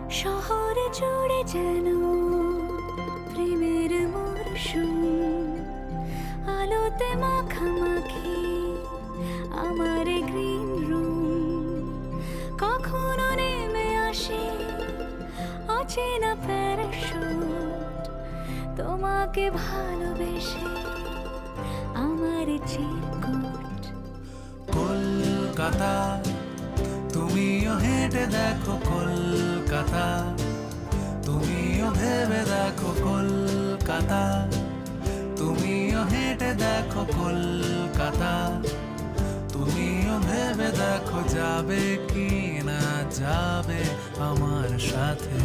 শহরে জুড়ে যেন প্রেমের মরশুম, আলোতে মাখামাখি আমার গ্রিন রুম। কখনো নেমে আসে অচেনা প্যারাশুট, তোমাকে ভালোবেসে আমার চিরকুট। কলকাতা তুমিও হেঁটে দেখো, কলকাতা তুমিও ভেবে দেখো, কলকাতা তুমিও হেঁটে দেখো, কলকাতা তুমিও ভেবে দেখো, যাবে কি না যাবে আমার সাথে।